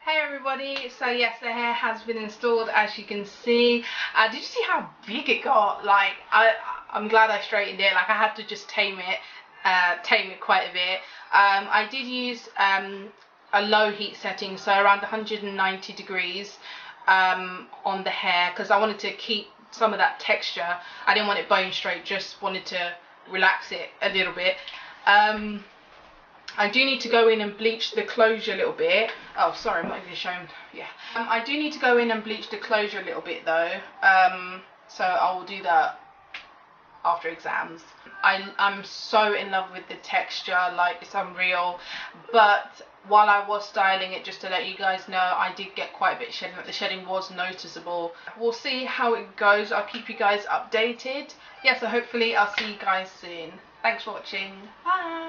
Hey everybody, so yes, the hair has been installed, as you can see. Did you see how big it got? Like, I'm glad I straightened it. Like, I had to just tame it quite a bit. I did use a low heat setting, so around 190 degrees on the hair, because I wanted to keep some of that texture. I didn't want it bone straight, just wanted to relax it a little bit. I do need to go in and bleach the closure a little bit. Oh, sorry, I'm not even showing. Yeah. I do need to go in and bleach the closure a little bit though. So I will do that after exams. I'm so in love with the texture, like it's unreal. But while I was styling it, just to let you guys know, I did get quite a bit of shedding. The shedding was noticeable. We'll see how it goes. I'll keep you guys updated. Yeah, so hopefully I'll see you guys soon. Thanks for watching. Bye.